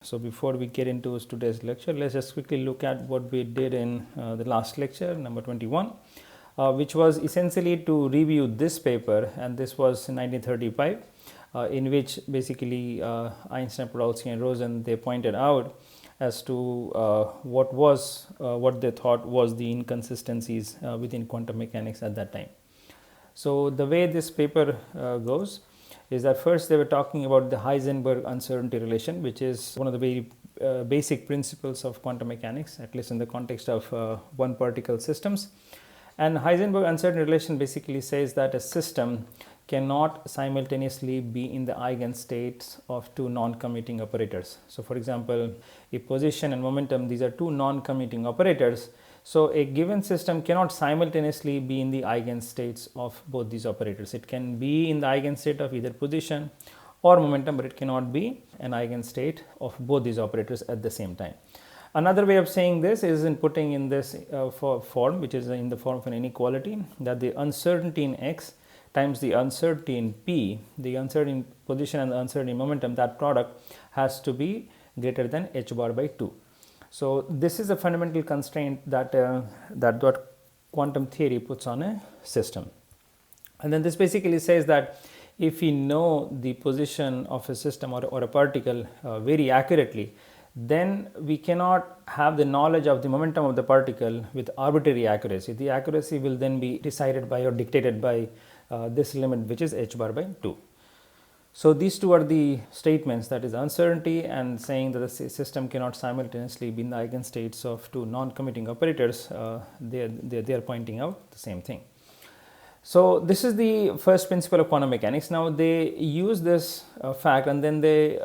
So before we get into today's lecture, let's just quickly look at what we did in the last lecture, number 21, which was essentially to review this paper, and this was in 1935, in which basically Einstein, Podolsky and Rosen, they pointed out as to what they thought was the inconsistencies within quantum mechanics at that time. So the way this paper goes is that first they were talking about the Heisenberg uncertainty relation, which is one of the very basic principles of quantum mechanics, at least in the context of one particle systems. And Heisenberg uncertainty relation basically says that a system cannot simultaneously be in the eigenstates of two non-commuting operators. So for example, if position and momentum, these are two non-commuting operators. So a given system cannot simultaneously be in the eigenstates of both these operators. It can be in the eigenstate of either position or momentum, but it cannot be an eigenstate of both these operators at the same time. Another way of saying this is in putting in this form, which is in the form of an inequality, that the uncertainty in x times the uncertainty in p, the uncertainty in position and the uncertainty in momentum, that product has to be greater than h bar by 2. So this is a fundamental constraint that that quantum theory puts on a system. And then this basically says that if we know the position of a system or a particle very accurately, then we cannot have the knowledge of the momentum of the particle with arbitrary accuracy. The accuracy will then be decided by or dictated by this limit, which is h bar by 2. So these two are the statements, that is uncertainty and saying that the system cannot simultaneously be in the eigenstates of two non-commuting operators. They are pointing out the same thing. So this is the first principle of quantum mechanics. Now they use this fact and then they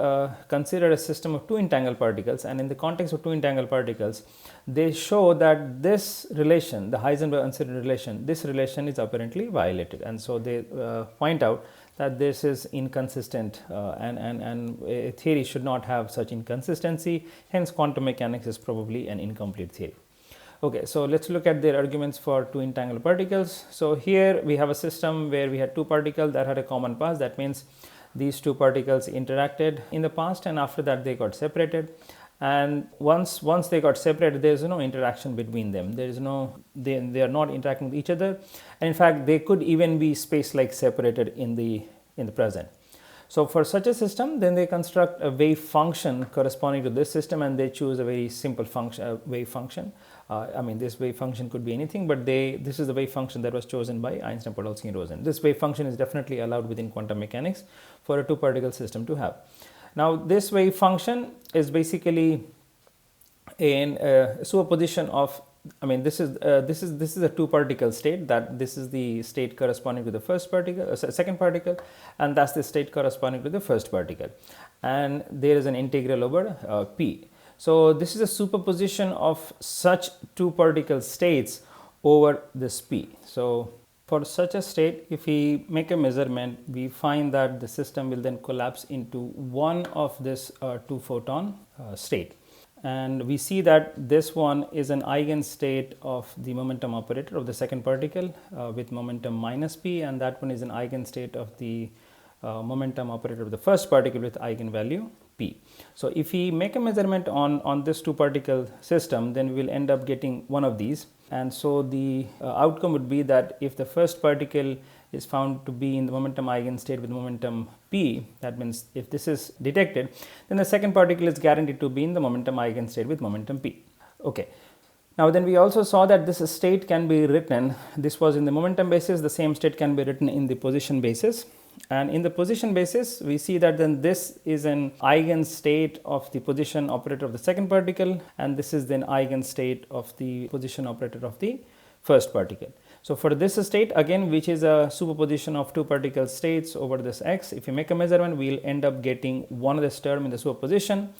consider a system of two entangled particles, and in the context of two entangled particles, they show that this relation, the Heisenberg uncertainty relation, this relation is apparently violated, and so they point out that this is inconsistent and a theory should not have such inconsistency. Hence quantum mechanics is probably an incomplete theory. Okay, so let's look at their arguments for two entangled particles. So here we have a system where we had two particles that had a common past. That means these two particles interacted in the past, and after that they got separated. And once they got separated, there is no interaction between them. There is no, they are not interacting with each other, and in fact they could even be space-like separated in the present. So for such a system, then they construct a wave function corresponding to this system, and they choose a very simple function, wave function. I mean, this wave function could be anything, but this is the wave function that was chosen by Einstein, Podolsky and Rosen. This wave function is definitely allowed within quantum mechanics for a two-particle system to have. Now this wave function is basically a superposition of, I mean, this is a two-particle state, that this is the state corresponding to the first particle, second particle, and that's the state corresponding to the first particle, and there is an integral over p. So this is a superposition of such two-particle states over this p. So for such a state, if we make a measurement, we find that the system will then collapse into one of this two-photon state. And we see that this one is an eigenstate of the momentum operator of the second particle with momentum minus p, and that one is an eigenstate of the momentum operator of the first particle with eigenvalue p. So if we make a measurement on this two-particle system, then we will end up getting one of these. And so the outcome would be that if the first particle is found to be in the momentum eigenstate with momentum p, that means if this is detected, then the second particle is guaranteed to be in the momentum eigenstate with momentum p. Okay. Now then we also saw that this state can be written, this was in the momentum basis, the same state can be written in the position basis. And in the position basis, we see that then this is an eigenstate of the position operator of the second particle, and this is then eigenstate of the position operator of the first particle. So for this state, again, which is a superposition of two particle states over this x, if you make a measurement, we will end up getting one of this term in the superposition.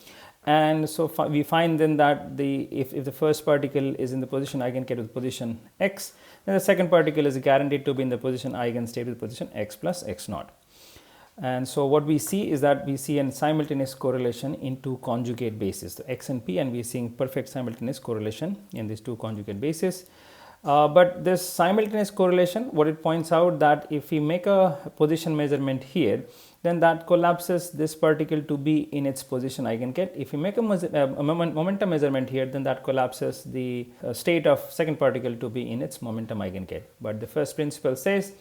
And so we find then that if the first particle is in the position eigenstate with position x, then the second particle is guaranteed to be in the position eigenstate with position x plus x naught. And so what we see is that we see a simultaneous correlation in two conjugate bases, the x and p, and we are seeing perfect simultaneous correlation in these two conjugate bases. But this simultaneous correlation, what it points out that if we make a position measurement here, then that collapses this particle to be in its position eigengate. If we make a momentum measurement here, then that collapses the state of second particle to be in its momentum eigengate. But the first principle says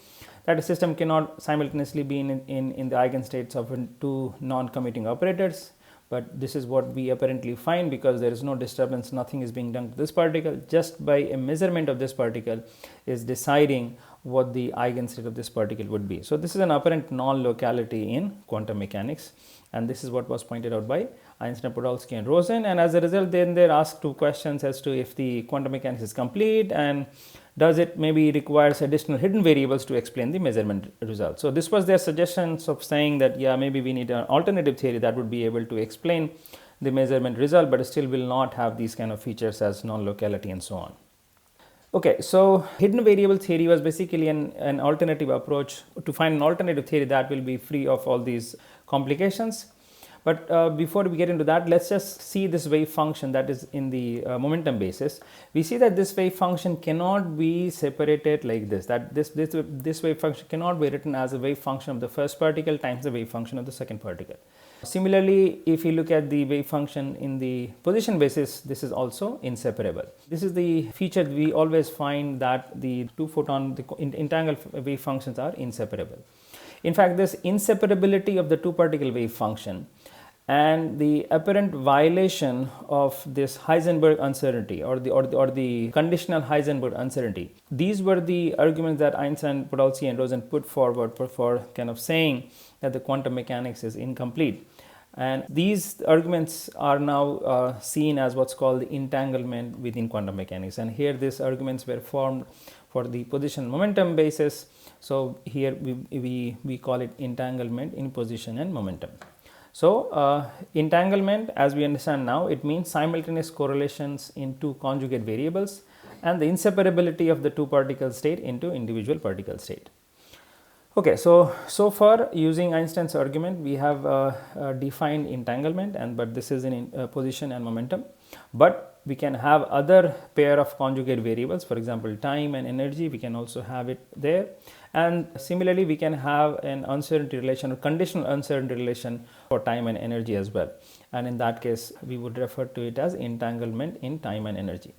that a system cannot simultaneously be in the eigenstates of two non-commuting operators. But this is what we apparently find, because there is no disturbance, nothing is being done to this particle. Just by a measurement of this particle is deciding what the eigenstate of this particle would be. So this is an apparent non-locality in quantum mechanics, and this is what was pointed out by Einstein, Podolsky and Rosen. And as a result, then they're asked two questions as to if the quantum mechanics is complete, and does it maybe requires additional hidden variables to explain the measurement result. So this was their suggestions of saying that, yeah, maybe we need an alternative theory that would be able to explain the measurement result, but still will not have these kind of features as non-locality and so on. Okay, so hidden variable theory was basically an alternative approach to find an alternative theory that will be free of all these complications. But before we get into that, let's just see this wave function that is in the momentum basis. We see that this wave function cannot be separated like this, that this wave function cannot be written as a wave function of the first particle times the wave function of the second particle. Similarly, if you look at the wave function in the position basis, this is also inseparable. This is the feature we always find, that the two photon entangled wave functions are inseparable. In fact, this inseparability of the two particle wave function and the apparent violation of this Heisenberg uncertainty or the conditional Heisenberg uncertainty, these were the arguments that Einstein, Podolsky and Rosen put forward for kind of saying that the quantum mechanics is incomplete. And these arguments are now seen as what's called the entanglement within quantum mechanics. And here these arguments were formed for the position momentum basis. So here we call it entanglement in position and momentum. So entanglement, as we understand now, it means simultaneous correlations in two conjugate variables and the inseparability of the two particle state into individual particle state. Okay, so far using Einstein's argument, we have defined entanglement, but this is in position and momentum. But we can have other pair of conjugate variables, for example, time and energy, we can also have it there. And similarly, we can have an uncertainty relation or conditional uncertainty relation for time and energy as well. And in that case, we would refer to it as entanglement in time and energy.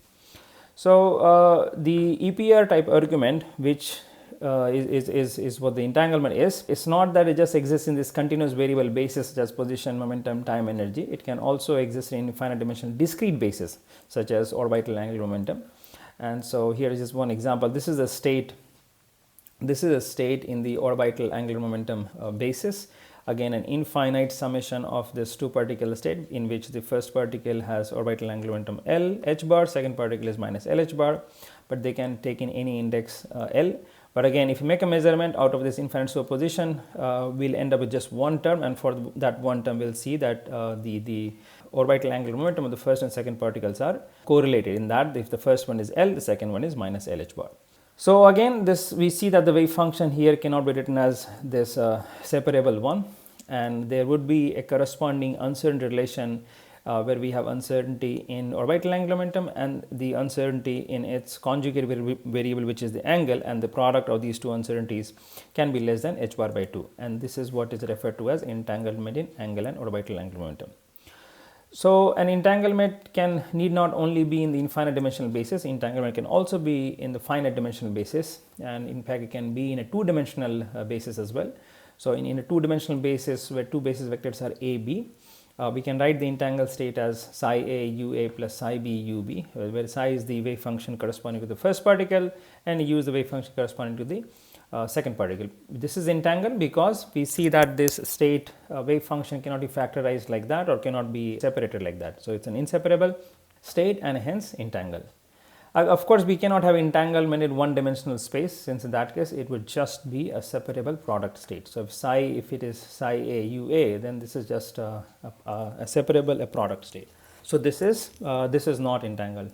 So the EPR type argument, which is what the entanglement is. It's not that it just exists in this continuous variable basis such as position, momentum, time, energy. It can also exist in finite dimensional discrete basis such as orbital angular momentum. And so here is just one example. This is a state. This is a state in the orbital angular momentum basis. Again, an infinite summation of this two particle state in which the first particle has orbital angular momentum L h bar, second particle is minus L h bar, but they can take in any index L. But again, if you make a measurement out of this infinite superposition, we'll end up with just one term, and for that one term, we'll see that the orbital angular momentum of the first and second particles are correlated in that if the first one is L, the second one is minus L h bar. So again, we see that the wave function here cannot be written as this separable one, and there would be a corresponding uncertainty relation where we have uncertainty in orbital angular momentum and the uncertainty in its conjugate variable, which is the angle, and the product of these two uncertainties can be less than h bar by 2, and this is what is referred to as entanglement in angle and orbital angular momentum. So an entanglement need not only be in the infinite dimensional basis, entanglement can also be in the finite dimensional basis, and in fact it can be in a two-dimensional basis as well. So in a two-dimensional basis where two basis vectors are a, b, we can write the entangled state as psi a u a plus psi b u b, where psi is the wave function corresponding to the first particle and u is the wave function corresponding to the second particle. This is entangled because we see that this state wave function cannot be factorized like that or cannot be separated like that. So it's an inseparable state and hence entangled. Of course, we cannot have entanglement in one dimensional space, since in that case it would just be a separable product state. So if it is psi a u a, then this is just a separable product state. So this is not entangled.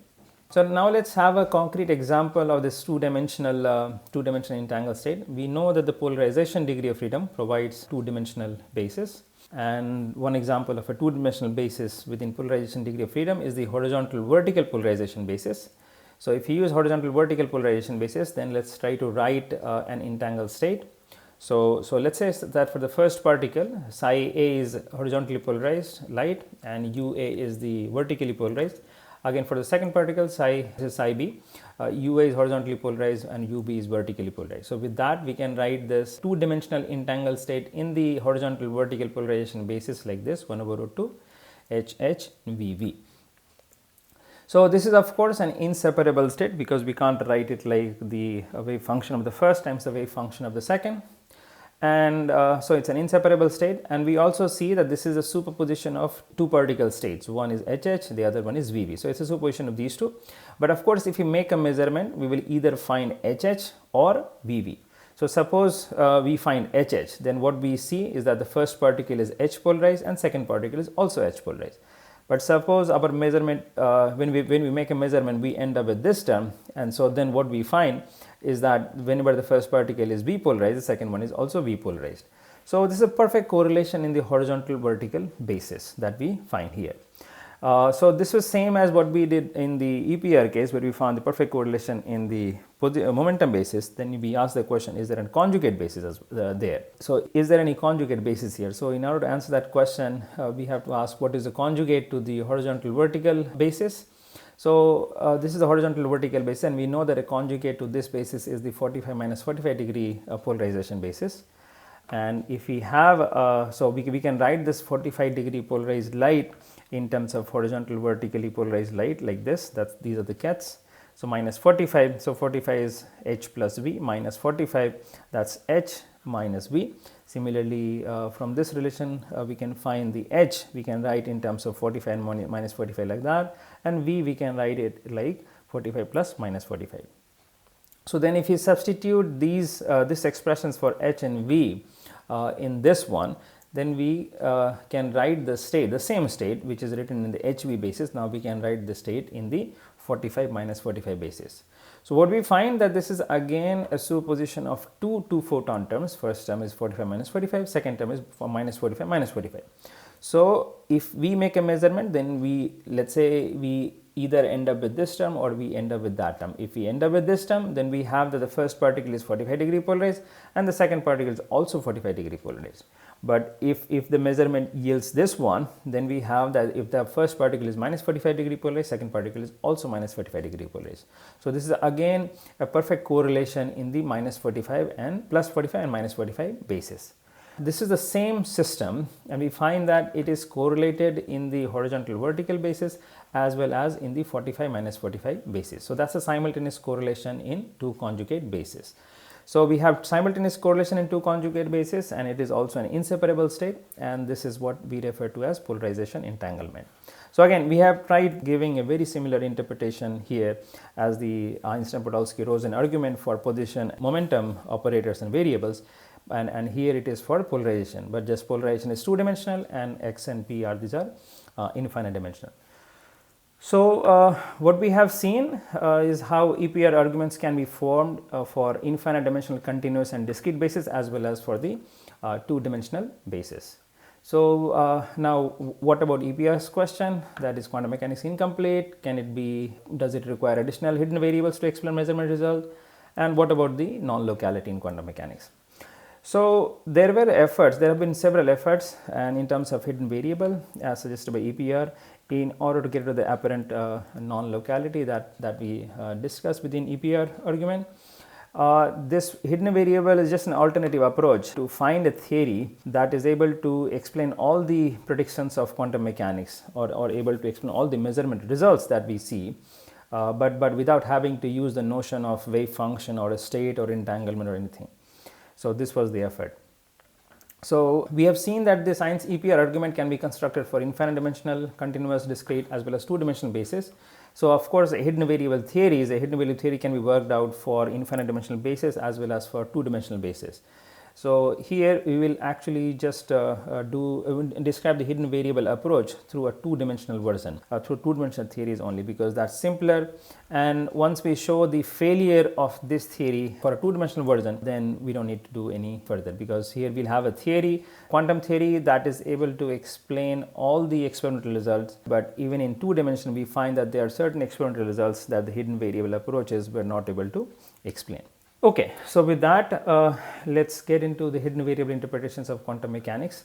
So now let's have a concrete example of this two-dimensional entangled state. We know that the polarization degree of freedom provides two-dimensional basis, and one example of a two-dimensional basis within polarization degree of freedom is the horizontal vertical polarization basis. So if you use horizontal vertical polarization basis, then let's try to write an entangled state. So let's say that for the first particle, psi A is horizontally polarized light and UA is the vertically polarized. Again, for the second particle, psi is psi B, UA is horizontally polarized and UB is vertically polarized. So with that, we can write this two-dimensional entangled state in the horizontal vertical polarization basis like this, 1 over root 2 HHVV. So this is of course an inseparable state because we can't write it like the wave function of the first times the wave function of the second. And so it's an inseparable state, and we also see that this is a superposition of two particle states. One is HH, the other one is VV. So it's a superposition of these two. But of course, if we make a measurement, we will either find HH or VV. So suppose we find HH, then what we see is that the first particle is H polarized and second particle is also H polarized. But suppose our measurement, when we make a measurement, we end up with this term, and so then what we find is that whenever the first particle is B polarized, the second one is also B polarized. So this is a perfect correlation in the horizontal vertical basis that we find here. So this was same as what we did in the EPR case, where we found the perfect correlation in the momentum basis. Then we ask the question, is there a conjugate basis there? So is there any conjugate basis here? So in order to answer that question, we have to ask what is the conjugate to the horizontal vertical basis. So this is the horizontal vertical basis, and we know that a conjugate to this basis is the 45 minus 45 degree polarization basis. And if we have, so we can write this 45 degree polarized light in terms of horizontal vertically polarized light like this. These are the kets. So minus 45, so 45 is H plus V, minus 45, that's H minus V. Similarly, from this relation, we can find the H, we can write in terms of 45 and minus 45 like that, and V we can write it like 45 plus minus 45. So then if you substitute these expressions for H and V in this one, then we can write the same state which is written in the HV basis. Now we can write the state in the 45 minus 45 basis. So what we find that this is again a superposition of two photon terms. First term is 45 minus 45, second term is minus 45 minus 45. So if we make a measurement, then let's say we either end up with this term or we end up with that term. If we end up with this term, then we have that the first particle is 45 degree polarized and the second particle is also 45 degree polarized. But if the measurement yields this one, then we have that if the first particle is minus 45 degree polarized, second particle is also minus 45 degree polarized. So this is again a perfect correlation in the minus 45 and plus 45 and minus 45 basis. This is the same system, and we find that it is correlated in the horizontal vertical basis as well as in the 45 minus 45 basis. So that's a simultaneous correlation in two conjugate basis. So we have simultaneous correlation in two conjugate basis, and it is also an inseparable state, and this is what we refer to as polarization entanglement. So again, we have tried giving a very similar interpretation here as the Einstein-Podolsky-Rosen argument for position, momentum operators and variables. And here it is for polarization, but just polarization is two-dimensional and X and P are infinite dimensional. So what we have seen is how EPR arguments can be formed for infinite dimensional continuous and discrete basis as well as for the two-dimensional basis. So now what about EPR's question, that is quantum mechanics incomplete? Does it require additional hidden variables to explain measurement result? And what about the non-locality in quantum mechanics? So there have been several efforts, and in terms of hidden variable as suggested by EPR, in order to get rid of the apparent non-locality that we discussed within EPR argument. This hidden variable is just an alternative approach to find a theory that is able to explain all the predictions of quantum mechanics or able to explain all the measurement results that we see, but without having to use the notion of wave function or a state or entanglement or anything. So this was the effort. So we have seen that the science EPR argument can be constructed for infinite dimensional, continuous, discrete as well as two-dimensional basis. So of course, a hidden variable theory can be worked out for infinite dimensional basis as well as for two-dimensional basis. So here we will actually just describe the hidden variable approach through a two-dimensional version, through two-dimensional theories only, because that's simpler. And once we show the failure of this theory for a two-dimensional version, then we don't need to do any further, because here we'll have a theory, quantum theory, that is able to explain all the experimental results. But even in two dimension, we find that there are certain experimental results that the hidden variable approaches were not able to explain. Okay, so with that, let's get into the hidden variable interpretations of quantum mechanics.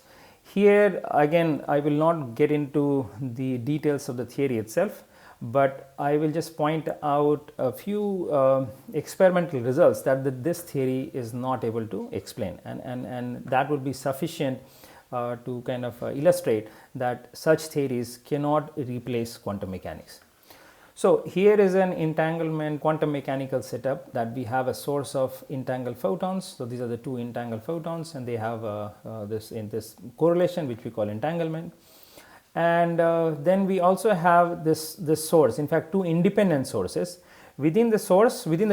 Here again, I will not get into the details of the theory itself, but I will just point out a few experimental results that this theory is not able to explain, and that would be sufficient to kind of illustrate that such theories cannot replace quantum mechanics. So here is an entanglement quantum mechanical setup that we have a source of entangled photons. So these are the two entangled photons, and they have this correlation which we call entanglement. And then we also have this source, in fact two independent sources. Within the source, within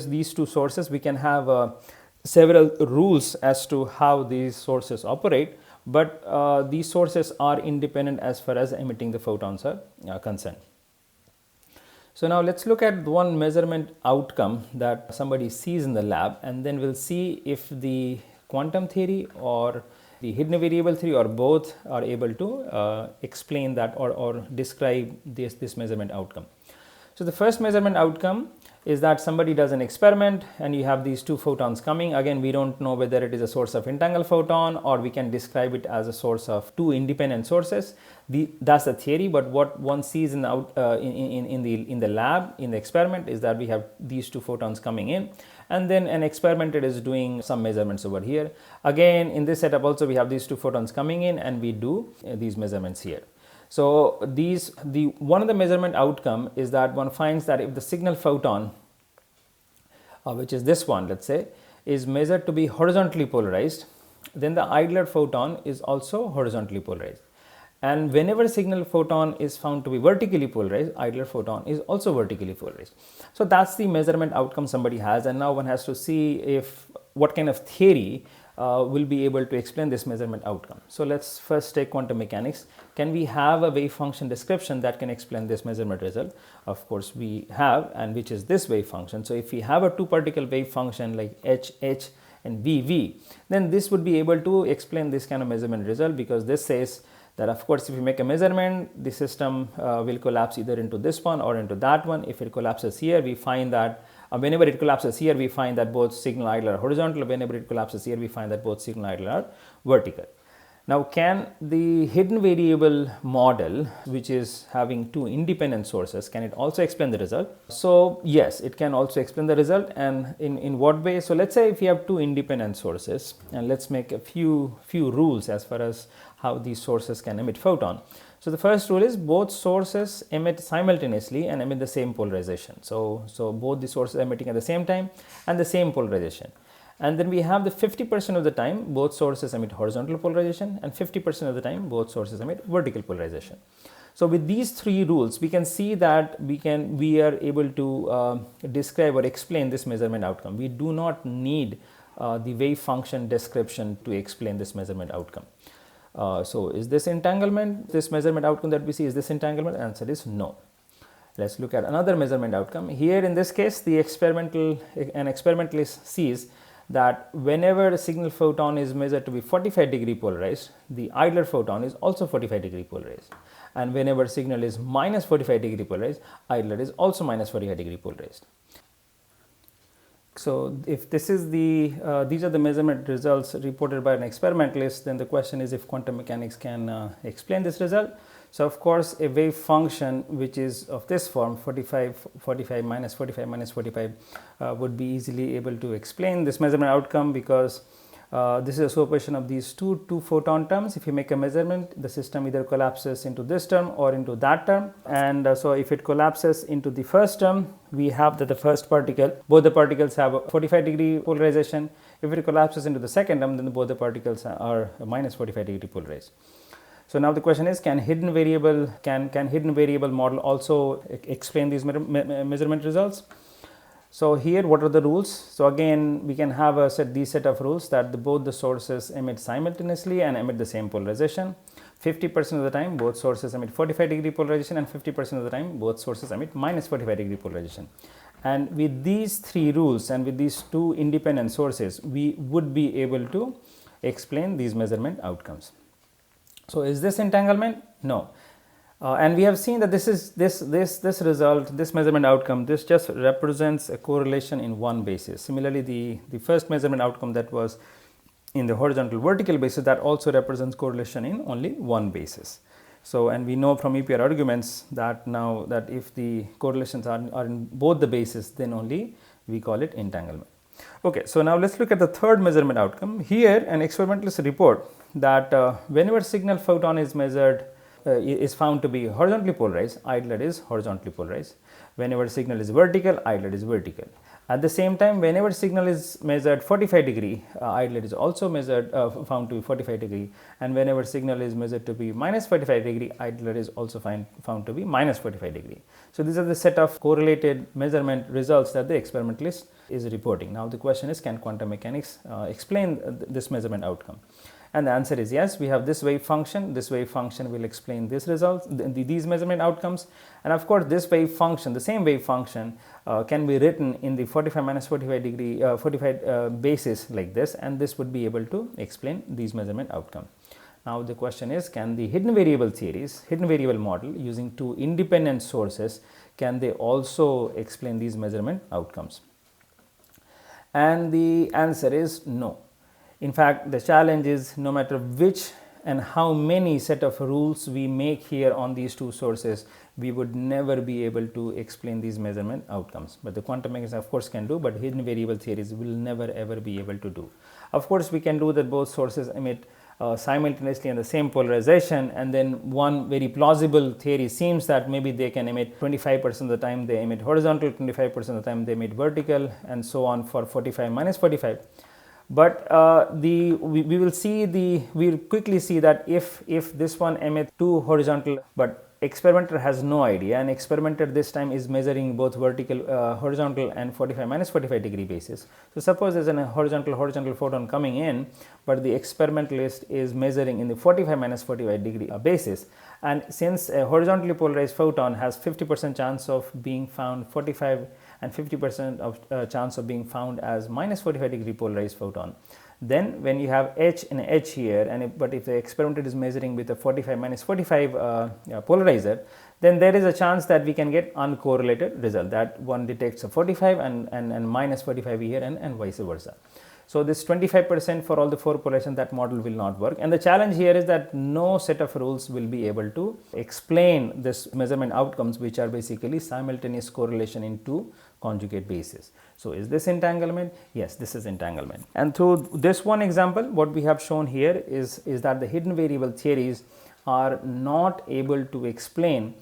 these two sources, we can have several rules as to how these sources operate, but these sources are independent as far as emitting the photons are concerned. So now let's look at one measurement outcome that somebody sees in the lab, and then we'll see if the quantum theory or the hidden variable theory or both are able to explain that or describe this measurement outcome. So the first measurement outcome is that somebody does an experiment and you have these two photons coming. Again, we don't know whether it is a source of entangled photon or we can describe it as a source of two independent sources. That's the theory, but what one sees in the lab, in the experiment, is that we have these two photons coming in, and then an experimenter is doing some measurements over here. Again, in this setup also we have these two photons coming in and we do these measurements here. So one of the measurement outcome is that one finds that if the signal photon, which is this one, let's say, is measured to be horizontally polarized, then the idler photon is also horizontally polarized. And whenever signal photon is found to be vertically polarized, idler photon is also vertically polarized. So that's the measurement outcome somebody has, and now one has to see what kind of theory will be able to explain this measurement outcome. So let's first take quantum mechanics. Can we have a wave function description that can explain this measurement result? Of course we have, and which is this wave function. So if we have a two particle wave function like h and v, then this would be able to explain this kind of measurement result, because this says that of course if you make a measurement, the system will collapse either into this one or into that one. If it collapses here, we find that whenever it collapses here, we find that both signal idler are horizontal. Whenever it collapses here, we find that both signal idler are vertical. Now, can the hidden variable model, which is having two independent sources, can it also explain the result? So yes, it can also explain the result. And in what way? So let's say if you have two independent sources, and let's make a few rules as far as how these sources can emit photon. So the first rule is both sources emit simultaneously and emit the same polarization. So both the sources emitting at the same time and the same polarization. And then we have the 50% of the time both sources emit horizontal polarization, and 50% of the time both sources emit vertical polarization. So with these three rules, we can see that we are able to describe or explain this measurement outcome. We do not need the wave function description to explain this measurement outcome. So is this entanglement, this measurement outcome that we see, is this entanglement? Answer is no. Let's look at another measurement outcome. Here in this case, an experimentalist sees that whenever a signal photon is measured to be 45-degree polarized, the idler photon is also 45-degree polarized. And whenever signal is minus 45-degree polarized, idler is also minus 45-degree polarized. So if this is these are the measurement results reported by an experimentalist, then the question is if quantum mechanics can explain this result. So of course a wave function which is of this form, 45 minus 45 minus 45 would be easily able to explain this measurement outcome, because this is a superposition of these two photon terms. If you make a measurement, the system either collapses into this term or into that term, and so if it collapses into the first term, we have that the first particle, both the particles have a 45-degree polarization. If it collapses into the second term, then both the particles are minus 45-degree polarized. So now the question is, can hidden variable model also explain these measurement results? So here, what are the rules? So again, we can have these set of rules that both the sources emit simultaneously and emit the same polarization. 50% of the time, both sources emit 45-degree polarization, and 50% of the time, both sources emit minus 45-degree polarization. And with these three rules and with these two independent sources, we would be able to explain these measurement outcomes. So is this entanglement? No. And we have seen that this result, this measurement outcome, this just represents a correlation in one basis. Similarly, the first measurement outcome that was in the horizontal vertical basis, that also represents correlation in only one basis. So, and we know from EPR arguments that now that if the correlations are in both the bases, then only we call it entanglement. Okay, so now let's look at the third measurement outcome. Here, an experimentalist report that whenever signal photon is measured, is found to be horizontally polarized, idler is horizontally polarized. Whenever signal is vertical, idler is vertical. At the same time, whenever signal is measured 45 degree, idler is also measured found to be 45 degree, and whenever signal is measured to be minus 45 degree, idler is also found to be minus 45 degree. So these are the set of correlated measurement results that the experimentalist is reporting. Now the question is, can quantum mechanics explain this measurement outcome? And the answer is yes. We have this wave function. This wave function will explain this results, these measurement outcomes. And of course, this wave function, the same wave function, can be written in the 45 minus 45 degree 45 basis like this, and this would be able to explain these measurement outcomes. Now the question is, can the hidden variable theories, hidden variable model using two independent sources, can they also explain these measurement outcomes? And the answer is no. In fact, the challenge is, no matter which and how many set of rules we make here on these two sources, we would never be able to explain these measurement outcomes. But the quantum mechanics of course can do, but hidden variable theories will never ever be able to do. Of course, we can do that both sources emit simultaneously in the same polarization, and then one very plausible theory seems that maybe they can emit 25% of the time they emit horizontal, 25% of the time they emit vertical, and so on for 45 minus 45. But we will quickly see that if this one emits two horizontal, but experimenter has no idea, and experimenter this time is measuring both vertical, horizontal and 45 minus 45 degree basis. So suppose there is a horizontal photon coming in, but the experimentalist is measuring in the 45 minus 45 degree basis, and since a horizontally polarized photon has 50% chance of being found 45 and 50% of chance of being found as minus 45 degree polarized photon, then when you have H and H here, but if the experimenter is measuring with a 45 minus 45 polarizer, then there is a chance that we can get uncorrelated result, that one detects a 45 and minus 45 here and vice versa. So this 25% for all the four polarizations, that model will not work. And the challenge here is that no set of rules will be able to explain this measurement outcomes, which are basically simultaneous correlation in two conjugate bases. So is this entanglement? Yes, this is entanglement. And through this one example, what we have shown here is that the hidden variable theories are not able to explain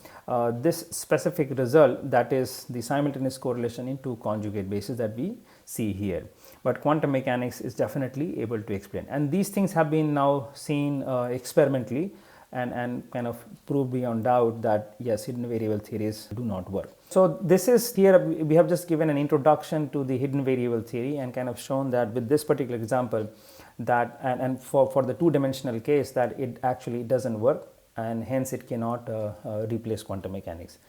this specific result, that is the simultaneous correlation in two conjugate bases that we see here. But quantum mechanics is definitely able to explain, and these things have been now seen experimentally and kind of proved beyond doubt that yes, hidden variable theories do not work. So this is, here we have just given an introduction to the hidden variable theory and kind of shown that with this particular example that and for the two-dimensional case that it actually doesn't work, and hence it cannot replace quantum mechanics.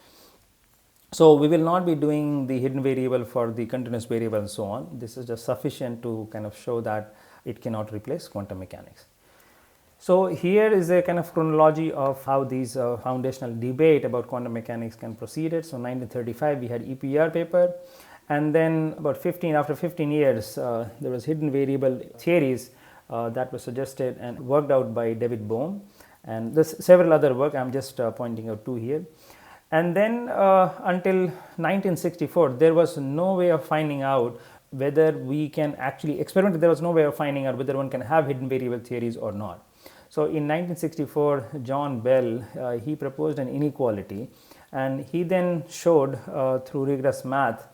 So we will not be doing the hidden variable for the continuous variable and so on. This is just sufficient to kind of show that it cannot replace quantum mechanics. So here is a kind of chronology of how these foundational debate about quantum mechanics can proceeded. So 1935 we had EPR paper, and then about after 15 years there was hidden variable theories that were suggested and worked out by David Bohm, and there's several other work. I'm just pointing out two here. And then until 1964 there was no way of finding out whether we can actually experiment. There was no way of finding out whether one can have hidden variable theories or not. So in 1964 John Bell he proposed an inequality, and he then showed through rigorous math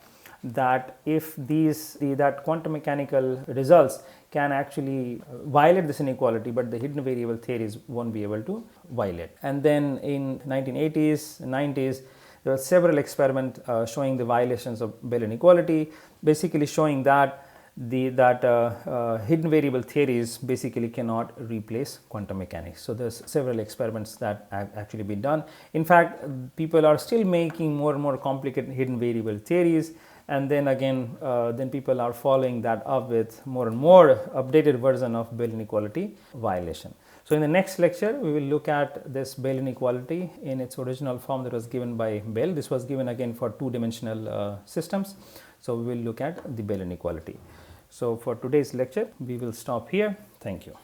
that if that quantum mechanical results can actually violate this inequality, but the hidden variable theories won't be able to violate. And then in 1980s, 90s, There were several experiments showing the violations of Bell inequality, basically showing that hidden variable theories basically cannot replace quantum mechanics. So there's several experiments that have actually been done. In fact, people are still making more and more complicated hidden variable theories, and then again then people are following that up with more and more updated version of Bell inequality violation. So in the next lecture we will look at this Bell inequality in its original form that was given by Bell. This was given again for two-dimensional systems. So we will look at the Bell inequality. So for today's lecture we will stop here. Thank you.